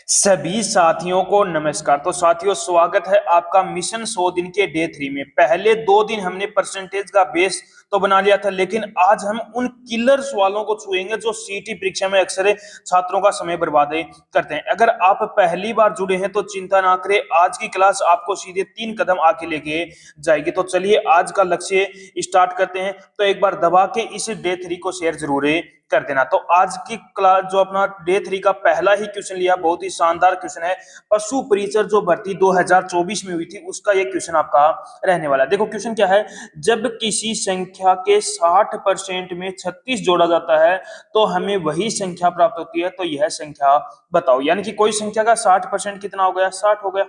सभी साथियों को नमस्कार। तो साथियों, स्वागत है आपका मिशन 100 दिन के डे 3 में। पहले 2 दिन हमने परसेंटेज का बेस तो बना लिया था, लेकिन आज हम उन किलर सवालों को छुएंगे जो सीटी परीक्षा में अक्सर छात्रों का समय बर्बाद करते हैं। अगर आप पहली बार जुड़े हैं तो चिंता ना करें, आज की क्लास आपको सीधे 3 कदम आगे लेके जाएगी। तो चलिए आज का लक्ष्य स्टार्ट करते हैं। तो एक बार दबा के इस डे 3 को शेयर जरूर कर देना। तो आज की क्लास जो अपना डे 3 का पहला ही क्वेश्चन लिया, बहुत ही शानदार क्वेश्चन है। पशु परिचर जो भर्ती 2024 में हुई थी उसका ये क्वेश्चन आपका रहने वाला है। देखो क्वेश्चन क्या है, जब किसी संख्या के 60% में 36 जोड़ा जाता है तो हमें वही संख्या प्राप्त होती है। तो यह संख्या बताओ। यानी कि कोई संख्या का 60% कितना हो गया, 60 हो गया।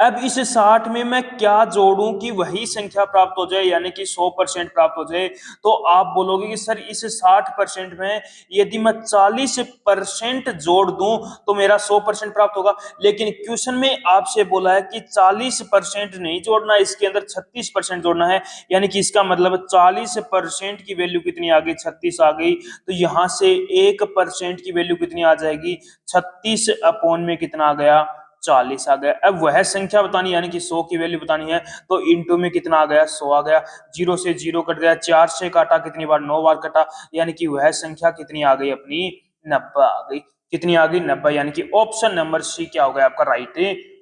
अब इस 60 में मैं क्या जोड़ूं कि वही संख्या प्राप्त हो जाए, यानी कि 100% प्राप्त हो जाए। तो आप बोलोगे कि सर इस 60% में यदि मैं 40% जोड़ दूं तो मेरा 100% प्राप्त होगा। लेकिन क्वेश्चन में आपसे बोला है कि 40% नहीं जोड़ना, इसके अंदर 36% जोड़ना है। यानी कि इसका मतलब 40% की वैल्यू कितनी आ गई, 36 आ गई। तो यहां से 1% की वैल्यू कितनी आ जाएगी, 36 अपॉन में कितना आ गया, 40 आ गया। अब वह संख्या बतानी, यानी कि 100 की वैल्यू बतानी है। तो इंटू में कितना आ गया, 100 आ गया। 0 से 0 कट गया, 4 से काटा कितनी बार, 9 बार कटा। यानी कि वह संख्या कितनी आ गई अपनी, 90 आ गई। कितनी आ गई, 90। यानी कि ऑप्शन नंबर सी क्या हो गया आपका राइट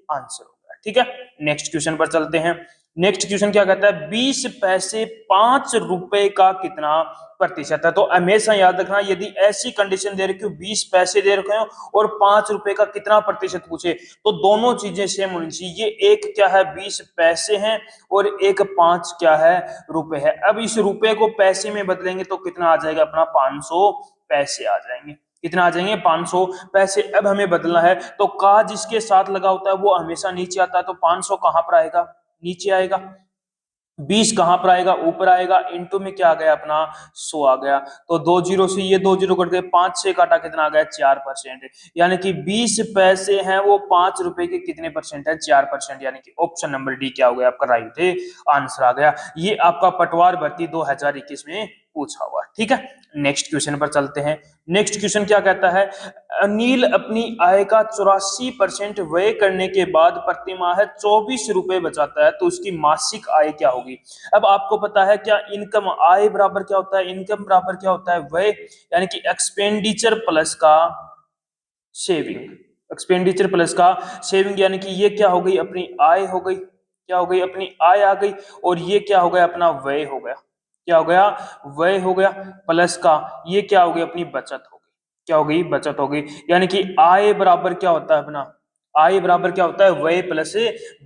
आंसर हो गया। ठीक है, नेक्स्ट क्वेश्चन पर चलते हैं। नेक्स्ट क्वेश्चन क्या कहता है, 20 पैसे 5 रुपए का कितना प्रतिशत है। तो हमेशा याद रखना, यदि ऐसी कंडीशन दे रखी हो 20 पैसे दे रखे हो और 5 रुपए का कितना प्रतिशत पूछे, तो दोनों चीजें सेम होनी चाहिए। एक क्या है, 20 पैसे हैं और एक 5 क्या है, रुपए है। अब इस रुपए को पैसे में बदलेंगे तो कितना आ जाएगा अपना, 500 पैसे आ जाएंगे। कितना आ जाएंगे, 500 पैसे। अब हमें बदलना है तो का जिसके साथ लगा होता है वो हमेशा नीचे आता है। तो 500 कहां पर आएगा, नीचे आएगा। 20 कहां पर आएगा, ऊपर आएगा। इंटू में क्या आ गया अपना, 100 आ गया। तो 2 जीरो से ये 2 जीरो कट गए, 5 से काटा कितना आ गया, 4%। यानी कि 20 पैसे हैं वो 5 रुपए के कितने परसेंट है, 4%। यानी कि ऑप्शन नंबर डी क्या हो गया आपका राइट आंसर आ गया। ये आपका पटवार भर्ती 2021 में पूछा हुआ। ठीक है, नेक्स्ट क्वेश्चन पर चलते हैं। नेक्स्ट क्वेश्चन क्या कहता है, अनिल अपनी आय का 84% व्यय करने के बाद प्रतिमाह 24 रुपए बचाता है, तो उसकी मासिक आय क्या होगी। अब आपको पता है क्या, इनकम आय बराबर क्या होता है, इनकम बराबर क्या होता है, व्यय। यानी कि एक्सपेंडिचर प्लस का सेविंग, एक्सपेंडिचर प्लस का सेविंग। यानी कि ये क्या हो गई, अपनी आय हो गई। क्या हो गई, अपनी आय आ गई। और ये क्या हो गया, अपना व्यय हो गया। क्या हो गया, व्यय हो गया। प्लस का ये क्या हो गई, अपनी बचत हो गई। क्या हो गई, बचत हो गई। यानी कि आय बराबर क्या होता है अपना, आय बराबर क्या होता है, व्यय प्लस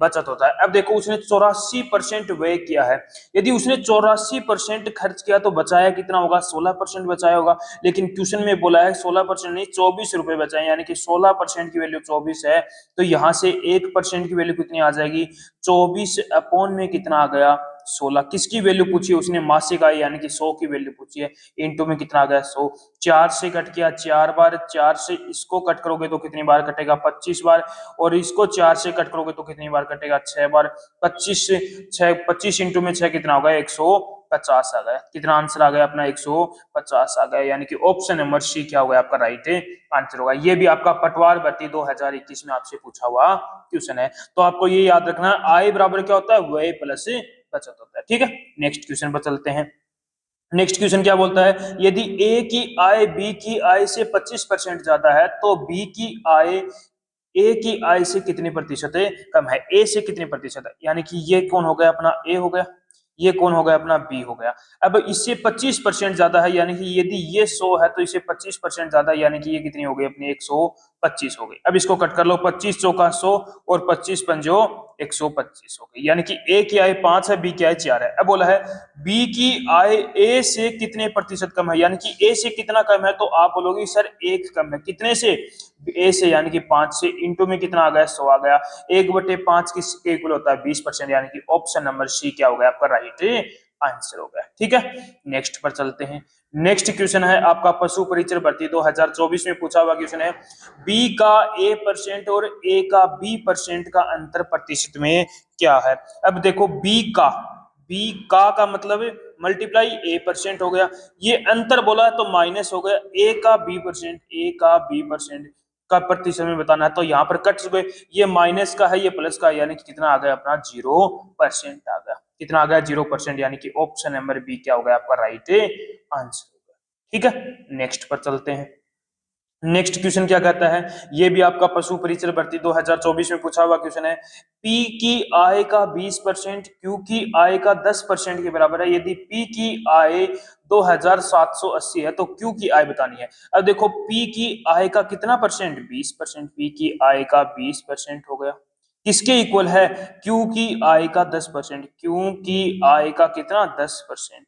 बचत होता है। अब देखो उसने 84% व्यय किया है। यदि उसने 84% खर्च किया तो बचाया कितना होगा, 16% बचाया होगा। लेकिन क्वेश्चन में बोला है 16% नहीं, 24 रुपए बचाए। यानी कि 16% की वैल्यू 24 है। तो यहां से 1% की वैल्यू कितनी आ जाएगी, 24 अपॉन में कितना आ गया, 16। किसकी वैल्यू पूछी है उसने, मासिक आय, यानी कि 100 की वैल्यू पूछी है। इंटू में कितना आ गया, 100। 4 से कट किया 4 बार, 4 से इसको कट करोगे तो कितनी बार कटेगा, 25 बार। और इसको 4 से कट करोगे तो कितनी बार कटेगा, 6 बार। 25 से 6, 25 इंटू में 6 कितना होगा, 150 आ गया। कितना आंसर आ गया अपना, 150 आ गया। यानी कि ऑप्शन नंबर सी क्या होगा आपका राइट आंसर होगा। ये भी आपका पटवार भर्ती 2021 में आपसे पूछा हुआ क्वेश्चन है। तो आपको ये याद रखना है, आय बराबर क्या होता है, व्यय प्लस बचत होता है। ठीक है, नेक्स्ट क्वेश्चन पर चलते हैं। नेक्स्ट क्वेश्चन क्या बोलता है, यदि ए की आय बी की आय से 25% ज्यादा है तो बी की आय ए की आय से कितने प्रतिशत है, कम है। ए से कितने प्रतिशत है, यानी कि ये कौन हो गया अपना, ए हो गया। ये कौन हो गया अपना, बी हो गया। अब इससे 25% ज्यादा है, यानी कि यदि ये 100 है तो इसे 25% ज्यादा, यानी कि ये कितनी हो गई अपनी, 125 हो गई। अब इसको कट कर लो, 25 चौका 100 और 25 पंजो 125 हो गई। यानी कि ए की आय 5 है, बी की आय 4 है। अब बोला है बी की आय ए से कितने प्रतिशत कम है, यानी कि ए से कितना कम है। तो आप बोलोगे सर 1 कम है, कितने से, ए से, यानी कि 5 से। इंटू में कितना आ गया, 100 आ गया। 1/5 किसके इक्वल होता है, 20%। यानी कि ऑप्शन नंबर सी क्या हो गया आपका राइट आंसर हो गया। ठीक है, नेक्स्ट पर चलते हैं। नेक्स्ट क्वेश्चन है आपका पशु परिचर भर्ती 2024 में पूछा हुआ क्वेश्चन है, बी का A% और ए का B% का अंतर प्रतिशत में क्या है। अब देखो बी का मतलब मल्टीप्लाई A% हो गया। ये अंतर बोला है तो माइनस हो गया, ए का B%, ए का B%। का प्रतिशत में बताना है, तो यहाँ पर कट चुके, ये माइनस का है ये प्लस का है, यानी कि कितना आ गया अपना 0% आ गया। कितना आ गया 0%, यानी कि ऑप्शन नंबर बी क्या हो गया आपका राइट आंसर होगा। ठीक है, नेक्स्ट पर चलते हैं। नेक्स्ट क्वेश्चन क्या कहता है, ये भी आपका पशु परिचय भर्ती 2024 में पूछा हुआ क्वेश्चन है। पी की आय का 20% क्यू की आय का 10% के बराबर है। यदि पी की आय 2780 है तो क्यू की आय बतानी है। अब देखो पी की आय का कितना परसेंट, 20%, पी की आय का 20% हो गया, किसके इक्वल है, क्यू की आय का 10%, क्यू की आय का कितना 10%।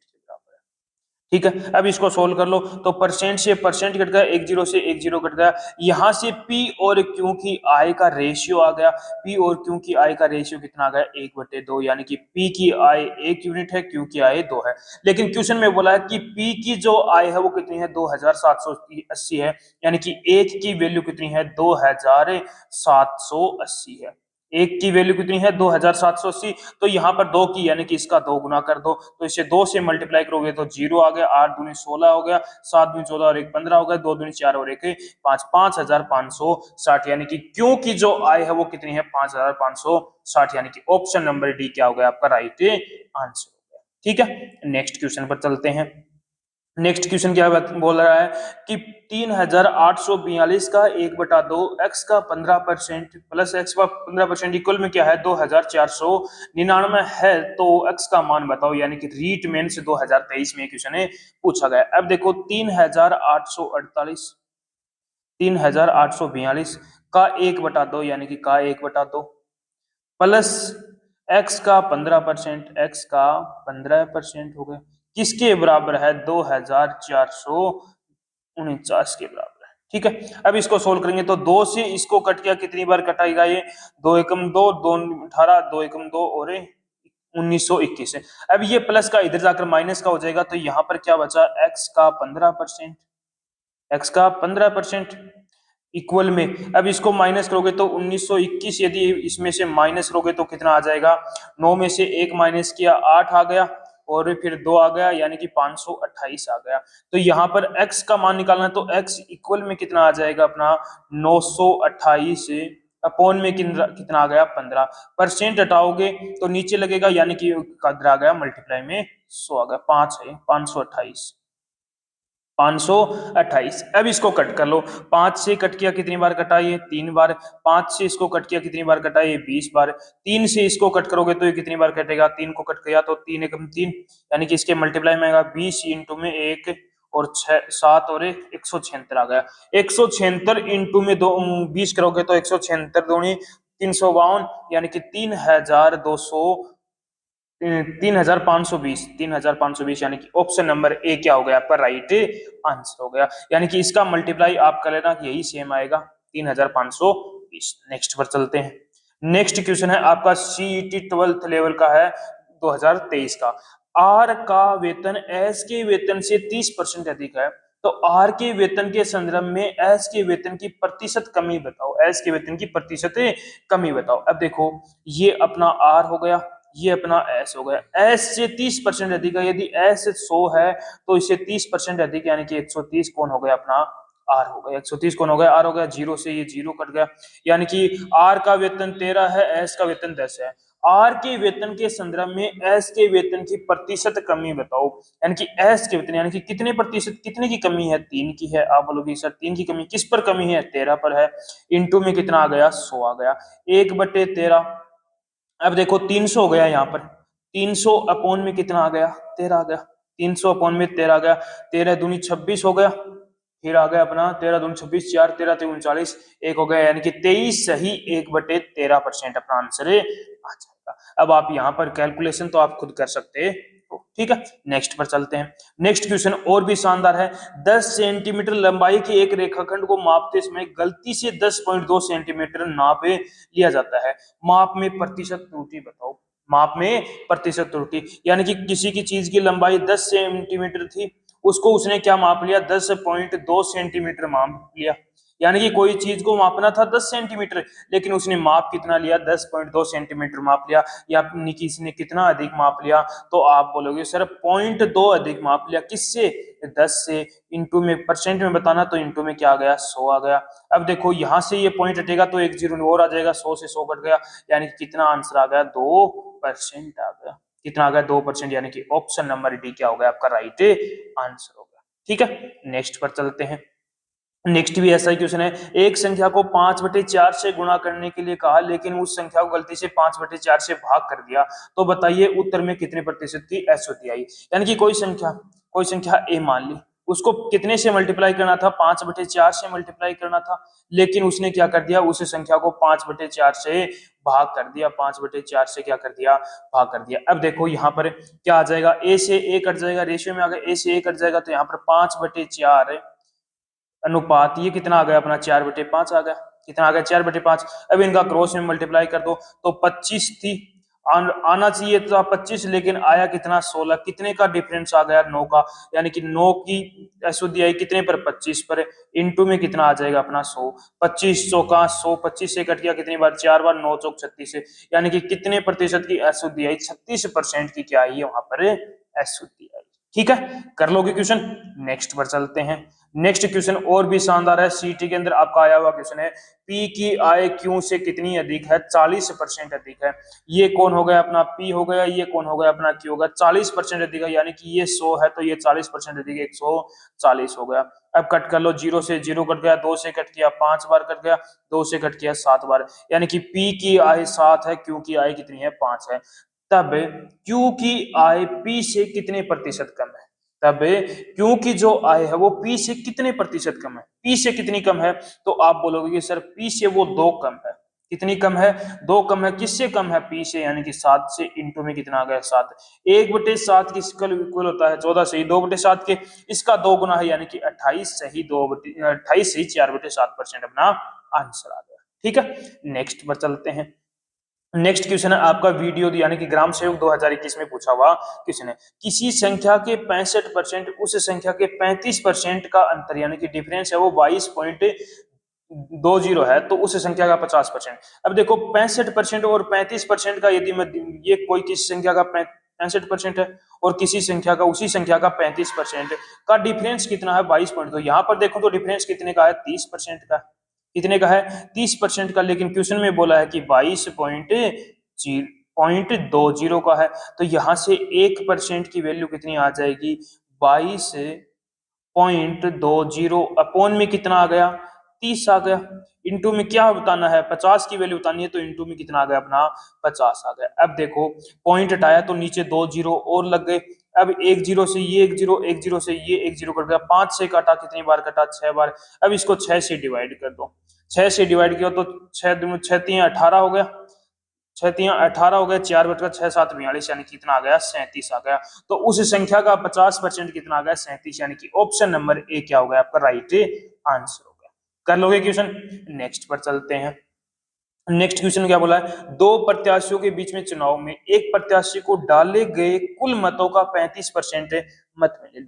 ठीक है, अब इसको सोल्व कर लो, तो परसेंट से परसेंट कट गया, एक जीरो से एक जीरो कट गया, यहां से पी और क्यू की आय का रेशियो आ गया। पी और क्यू की आय का रेशियो कितना आ गया 1/2, यानी कि पी की आय 1 यूनिट है, क्यू की आय 2 है। लेकिन क्वेश्चन में बोला है कि पी की जो आय है वो कितनी है 2780 है, यानी कि एक की वैल्यू कितनी है 2780 है। एक की वैल्यू कितनी है 2780, तो यहाँ पर दो की यानी कि इसका 2 गुना कर दो, तो इसे 2 से मल्टीप्लाई करोगे तो 0 आ गया, 8 दूनी 16 हो गया, 7 दूनी 14 और 1 15 हो गया, 2 दूनी 4 और 1 5, 5560, यानी कि क्यों की जो आय है वो कितनी है 5560, यानी कि ऑप्शन नंबर डी क्या हो गया आपका राइट आंसर हो गया। ठीक है, नेक्स्ट क्वेश्चन पर चलते हैं। नेक्स्ट क्वेश्चन क्या बोल रहा है कि 3842 का 1/2 x का 15% प्लस x का 15% इक्वल में क्या है 2499 है, तो x का मान बताओ, यानी कि रीट मेन से 2023 में क्वेश्चन है पूछा गया। अब देखो 3842 का 1/2 यानी कि का 1/2 प्लस x का 15%, x का 15% हो गया, किसके बराबर है 2449 के बराबर है। ठीक है, अब इसको सोल्व करेंगे तो 2 से इसको कट किया, कितनी बार कटाएगा ये 2 एकम 2, 2 18, 2 एकम 2 और 1921 है। अब ये प्लस का इधर जाकर माइनस का हो जाएगा, तो यहाँ पर क्या बचा x का 15%, x का 15% इक्वल में, अब इसको माइनस करोगे तो 1921, यदि इसमें से माइनस करोगे तो कितना आ जाएगा, 9 में से 1 माइनस किया 8 आ गया और फिर 2 आ गया, यानी कि 528 आ गया। तो यहाँ पर x का मान निकालना है, तो x इक्वल में कितना आ जाएगा अपना 928 अपॉन में कितना आ गया 15%, हटाओगे तो नीचे लगेगा, यानी कि कदर आ गया मल्टीप्लाई में 100 आ गया, 5 है 528। अब इसको कट कर लो, 5 से कट किया कितनी बार कटा ये 3 बार, 5 से इसको कट किया कितनी बार कटा ये 20 बार, 3 से इसको कट करोगे तो ये कितनी बार कटेगा, 3 को कट किया तो 3 एकम 3, यानी कि इसके मल्टीप्लाई में आएगा 20 इंटू में 1 और 6 7 और 176 आ गया। 176 इंटू में 20 करोगे तो 176 दूनी 352, यानी कि 3520, यानी कि ऑप्शन नंबर ए क्या हो गया आपका राइट आंसर हो गया, यानी कि इसका मल्टीप्लाई आप कर लेना यही सेम आएगा 3520। नेक्स्ट पर चलते हैं। नेक्स्ट क्वेश्चन है आपका सीईटी 12th लेवल का है 2023 का। आर का वेतन एस के वेतन से 30% अधिक है, तो आर के वेतन के संदर्भ में एस के वेतन की प्रतिशत कमी बताओ, एस के वेतन की प्रतिशत कमी बताओ। अब देखो ये अपना आर हो गया, ये अपना एस हो गया, एस से 30% अधिक है, यदि एस 100 है तो इससे 30% अधिक, यानी कि 130 कौन हो गया अपना आर हो गया, 130 कौन हो गया आर हो गया, 0 से ये 0 कट गया, यानी कि आर का वेतन 13 है, एस का वेतन 10 है। आर के वेतन के संदर्भ में एस के वेतन की प्रतिशत कमी बताओ, यानी कि एस के वेतन यानी कि कितने प्रतिशत, कितने की कमी है 3 की है। आप बोलोगे सर 3 की कमी किस पर कमी है 13 पर है, इंटू में कितना आ गया 100 आ गया, 1/13। अब देखो 300 हो गया, यहाँ पर 300 अपॉन में कितना आ गया 13 आ गया, 300 अपॉन में 13 आ गया, 13 दूनी 26 हो गया, फिर आ गया अपना 13 दूनी 26, 4 13 39 1 हो गया, यानी कि 23 सही 1/13% अपना आंसर आ जाएगा। अब आप यहाँ पर कैलकुलेशन तो आप खुद कर सकते हो। ठीक है, नेक्स्ट पर चलते हैं। नेक्स्ट क्वेश्चन और भी शानदार है। 10 सेंटीमीटर लंबाई के एक रेखाखंड को मापते समय गलती से 10.2 सेंटीमीटर नाप लिया जाता है, माप में प्रतिशत त्रुटि बताओ। माप में प्रतिशत त्रुटि यानी कि किसी की चीज की लंबाई 10 सेंटीमीटर थी, उसको उसने क्या माप लिया 10.2 सेंटीमीटर माप लिया, यानी कि कोई चीज को मापना था 10 सेंटीमीटर, लेकिन उसने माप कितना लिया, 10.2 सेंटीमीटर माप लिया, या किसी ने कितना अधिक माप लिया, तो आप बोलोगे सर 0.2 अधिक माप लिया, किससे, 10 से। इंटू में परसेंट में बताना तो इंटू में क्या आ गया, 100 आ गया। अब देखो यहां से ये पॉइंट हटेगा तो एक जीरो और आ जाएगा, 100 से 100 कट गया, यानी कि कितना आंसर आ गया, 2% आ गया। कितना आ गया, 2%, यानी कि ऑप्शन नंबर डी क्या हो गया आपका राइट आंसर हो गया। ठीक है, नेक्स्ट पर चलते हैं। नेक्स्ट भी ऐसा ही क्वेश्चन है, एक संख्या को 5/4 से गुणा करने के लिए कहा, लेकिन उस संख्या को गलती से 5/4 से भाग कर दिया, तो बताइए उत्तर में कितने प्रतिशत की एसओटी आई। यानी कि कोई संख्या ए मान ली, उसको कितने से मल्टीप्लाई करना था, 5/4 से मल्टीप्लाई करना था, लेकिन उसने क्या कर दिया, उस संख्या को 5/4 से भाग कर दिया, 5/4 से क्या कर दिया, भाग कर दिया। अब देखो यहाँ पर क्या आ जाएगा, ए से ए कट जाएगा, रेशियो में आ गया, ए से ए कट जाएगा, तो यहाँ पर 5/4 अनुपात ये कितना आ गया अपना, 4/5 आ गया। कितना आ गया, 4/5। अब इनका क्रॉस में मल्टीप्लाई कर दो तो 25 थी, आना चाहिए था 25, लेकिन आया कितना, 16। कितने का डिफरेंस आ गया, 9 का, यानी कि 9 की एसओडी आई कितने पर, 25 पर। इंटू में कितना आ जाएगा अपना, 100। 25 का 100, 25 से कट गया कितनी बार, 4 बार, 9 चौक 36 से, यानी कि कितने प्रतिशत की एसओडी आई, 36% की क्या आई है वहां पर एसओडी आई। ठीक है, कर लोगे क्वेश्चन। नेक्स्ट पर चलते हैं। नेक्स्ट क्वेश्चन और भी शानदार है, सीटी के अंदर आपका आया हुआ क्वेश्चन है, पी की आय क्यू से कितनी अधिक है, 40% अधिक है। ये कौन हो गया अपना, पी हो गया, ये कौन हो गया अपना, क्यू होगा, 40% अधिक है, यानी कि ये 100 है तो ये 40% अधिक है, 140 हो गया। अब कट कर लो, 0 से 0 कट गया, 2 से कट किया, 5 बार कट गया, 2 से कट किया, 7 बार, यानी कि पी की आय 7 है, क्यू की आय कितनी है, 5 है। तब क्यू की आय पी से कितने प्रतिशत कम है, तब क्यू की जो आय है वो पी से कितने प्रतिशत कम है, पी से कितनी कम है, तो आप बोलोगे कि सर पी से वो 2 कम है। कितनी कम है, 2 कम है। किससे कम है, पी से, यानी कि 7 से। इंटू में कितना आ गया, 7। 1/7 की इक्वल होता है 14 से ही 2/7 के, इसका 2 गुना है, यानी कि 28 से ही 28 से ही 4/7% अपना आंसर आ गया। ठीक है, नेक्स्ट पर चलते हैं। नेक्स्ट क्वेश्चन है आपका वीडियो यानी कि ग्राम सेवक 2021 में पूछा हुआ क्वेश्चन है, किसी संख्या के 65% उस संख्या के 35% का अंतर यानी कि डिफरेंस है वो 22.20 है, तो उस संख्या का 50%। अब देखो 65% और 35% का, यदि मैं ये कोई किसी संख्या का 65% है और किसी संख्या का उसी संख्या का 35% का डिफरेंस कितना है, 22. तो यहाँ पर देखो तो डिफरेंस कितने का है, 30% का। कितने का है, 30% का, लेकिन क्वेश्चन में बोला है कि 22.20 का है, तो यहां से 1% की वैल्यू कितनी आ जाएगी, 22.20 अपॉन में कितना आ गया, 30 आ गया। इंटू में क्या बताना है, 50 की वैल्यू बतानी है, तो इंटू में कितना आ गया अपना, 50 आ गया। अब देखो पॉइंट हटाया तो नीचे 2 जीरो और लग गए। अब 1 जीरो से ये 1 जीरो, 1 जीरो से ये 1 जीरो कट गया, 5 से काटा, कितनी बार कटा, 6 बार। अब इसको 6 से डिवाइड कर दो, 6 से डिवाइड किया तो 6 3 18 हो गया, 6 3 18 हो गया, 4 बचकर 6 7 42, यानी कितना आ गया, 37 आ गया। तो उस संख्या का 50% कितना आ गया, 37, यानी कि ऑप्शन नंबर ए क्या हो गया आपका राइट आंसर हो गया। कर लोगे क्वेश्चन। नेक्स्ट पर चलते हैं। नेक्स्ट क्वेश्चन क्या बोला है, 2 प्रत्याशियों के बीच में चुनाव में एक प्रत्याशी को डाले गए कुल मतों का 35% मत मिले,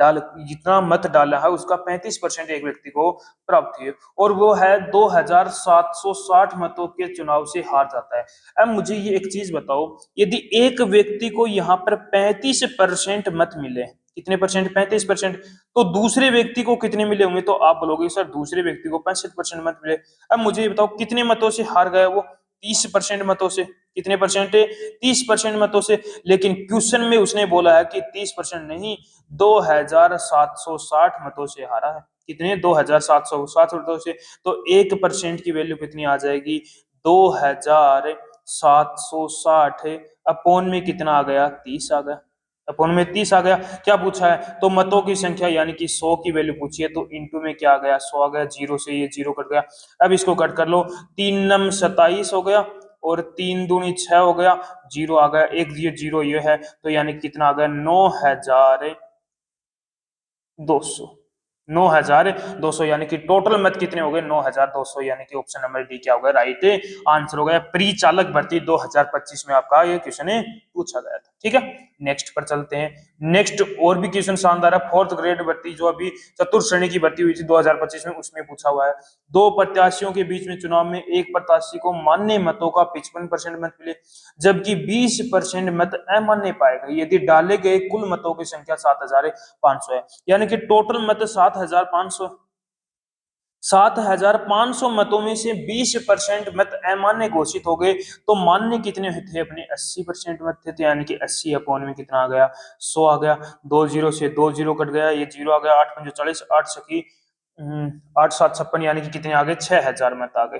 जितना मत डाला है उसका 35% एक व्यक्ति को प्राप्त हुए, और वो है 2760 मतों के चुनाव से हार जाता है। अब मुझे ये एक चीज बताओ, यदि एक व्यक्ति को यहाँ पर 35% मत मिले, कितने परसेंट, 35%, तो दूसरे व्यक्ति को कितने मिले होंगे, तो आप बोलोगे सर दूसरे व्यक्ति को 65% मत मिले। अब मुझे ये बताओ कितने मतों से हार गया वो, 30% मतों से। कितने परसेंट, 30% मतों से। लेकिन क्वेश्चन में उसने बोला है कि 30% नहीं, 2760 मतों से हारा है। कितने, 2760 मतों से। तो 1% की वैल्यू कितनी आ जाएगी, 2760 अपॉन में कितना आ गया, 30 आ गया, अपॉन में 30 आ गया। क्या पूछा है, तो मतों की संख्या यानी कि 100 की वैल्यू पूछी है, तो इंटू में क्या आ गया, 100 आ गया, 0 से ये 0 कट गया। अब इसको कट कर लो, 3 नम 27 हो गया और 3 दूनी 6 हो गया, 0 आ गया, एक ये 0 ये है, तो यानी कितना आ गया, 9200, 9200, यानी कि टोटल मत कितने हो गए, 9200, यानी कि ऑप्शन नंबर डी क्या होगा राइट आंसर हो गया। प्री चालक भर्ती 2025 में आपका ये क्वेश्चन पूछा गया था। ठीक है, नेक्स्ट पर चलते हैं। नेक्स्ट और भी क्वेश्चन शानदार है। फोर्थ ग्रेड भर्ती जो अभी चतुर्थ श्रेणी की भर्ती हुई थी 2025 में, उसमें पूछा हुआ है। दो प्रत्याशियों के बीच में चुनाव में एक प्रत्याशी को मान्य मतों का 55% मत मिले, जबकि 20% मत अमान्य पाए गए यदि डाले गए कुल मतों की संख्या 7500 है। यानी कि टोटल मत 7500 मतों में से 20% मत अमान्य घोषित हो गए, तो मान्य कितने थे अपने 80% मत थे, तो यानी कि 80 अपॉन में कितना आ गया 100 आ गया। 2 जीरो से 2 जीरो कट गया, ये जीरो आ गया। 8 पंजे 40, 8 सकी 8 7 56, यानी कि कितने आ गए 6000 मत आ गए।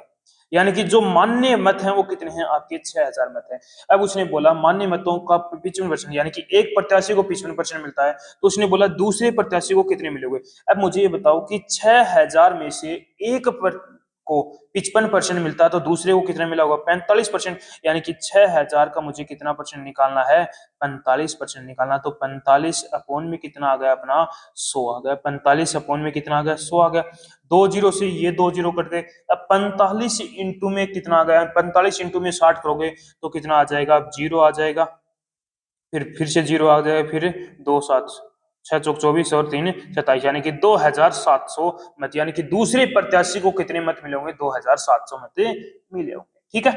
यानी कि जो मान्य मत हैं वो कितने हैं आपके 6000 मत हैं। अब उसने बोला मान्य मतों का 55%, यानी कि एक प्रत्याशी को 55% मिलता है, तो उसने बोला दूसरे प्रत्याशी को कितने मिलेंगे। अब मुझे ये बताओ कि 6000 में से एक को 55% मिलता है, तो दूसरे को कितना मिला होगा 45%, यानी कि 6000 का मुझे कितना परसेंट निकालना है 45% निकालना। तो 45 अपॉन में कितना आ गया अपना 100 आ गया। 45 अपॉन में कितना आ गया 100 आ गया। 2 जीरो से ये 2 जीरो कट गए। अब 45 इंटू में कितना आ गया, 45 इंटू में 60 करोगे तो कितना आ जाएगा, जीरो आ जाएगा। फिर से जीरो आ जाएगा, फिर 2 7 6 चौक 24 और 3 27, यानी कि 2700 मत, यानी कि दूसरे प्रत्याशी को कितने मत मिले होंगे 2700 मत मिले होंगे। ठीक है,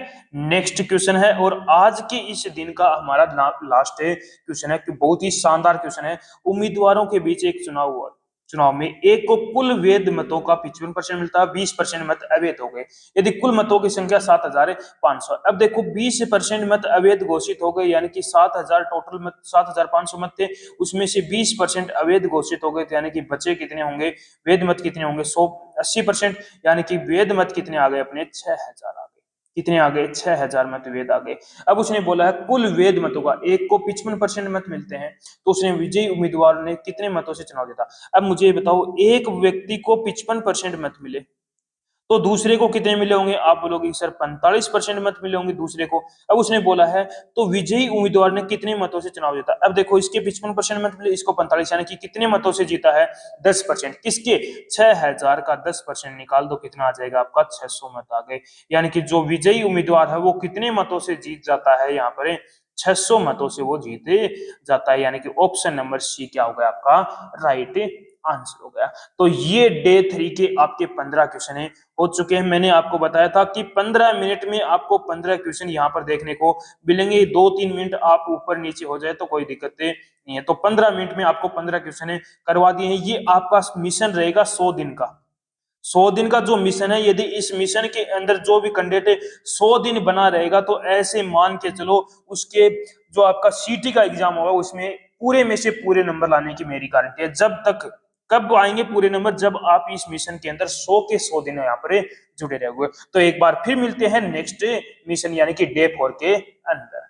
नेक्स्ट क्वेश्चन है, और आज के इस दिन का हमारा लास्ट क्वेश्चन है कि बहुत ही शानदार क्वेश्चन है। उम्मीदवारों के बीच एक चुनाव हुआ, चुनाव में एक को कुल वैध मतों का 55% मिलता है, 20% मत अवैध हो गए यदि कुल मतों की संख्या 7500। अब देखो 20% मत अवैध घोषित हो गए, यानी कि 7000 टोटल मत 7500 मत थे, उसमें से 20% अवैध घोषित हो गए, यानी कि बचे कितने होंगे वैध मत कितने होंगे 80%, यानी कि वैध मत कितने आ गए अपने 6000 आ गए। कितने आ गए 6000 मत वैध आ गए। अब उसने बोला है कुल वैध मतों का एक को 55% मत मिलते हैं, तो उसने विजयी उम्मीदवार ने कितने मतों से चुनाव जीता। अब मुझे ये बताओ एक व्यक्ति को 55% मत मिले, तो दूसरे को कितने मिले होंगे, आप बोलोगे सर 45% मत मिले होंगे दूसरे को। अब उसने बोला है तो विजयी उम्मीदवार ने कितने मतों से चुनाव जीता। अब देखो इसके 55% मत मिले, इसको 45, यानी कि कितने मतों से जीता है 10%। किसके 6000 का 10% निकाल दो, कितना आ जाएगा आपका 600 मत आ गए। यानी कि जो विजयी उम्मीदवार है वो कितने मतों से जीत जाता है, यहाँ पर 600 मतों से वो जीते जाता है, यानी कि ऑप्शन नंबर सी क्या हो गया आपका राइट आंसर हो गया। तो ये डे 3 के आपके 15 क्वेश्चन हो चुके हैं। मैंने आपको बताया था कि 15 मिनट में आपको 15 क्वेश्चन यहाँ पर देखने को मिलेंगे। 2-3 मिनट आप ऊपर नीचे हो जाए तो कोई दिक्कत नहीं है। तो 15 मिनट में आपको 15 क्वेश्चन करवा दिए हैं। ये आपका मिशन रहेगा 100 दिन का। 100 दिन का जो मिशन है, यदि इस मिशन के अंदर जो भी कैंडिडेट 100 दिन बना रहेगा, तो ऐसे मान के चलो उसके जो आपका सीटी का एग्जाम होगा उसमें पूरे में से पूरे नंबर लाने की मेरी गारंटी है। जब तक कब आएंगे पूरे नंबर, जब आप इस मिशन के अंदर 100 के 100 दिन यहाँ पर जुड़े रहोगे। तो एक बार फिर मिलते हैं नेक्स्ट मिशन यानी कि डे 4 के अंदर।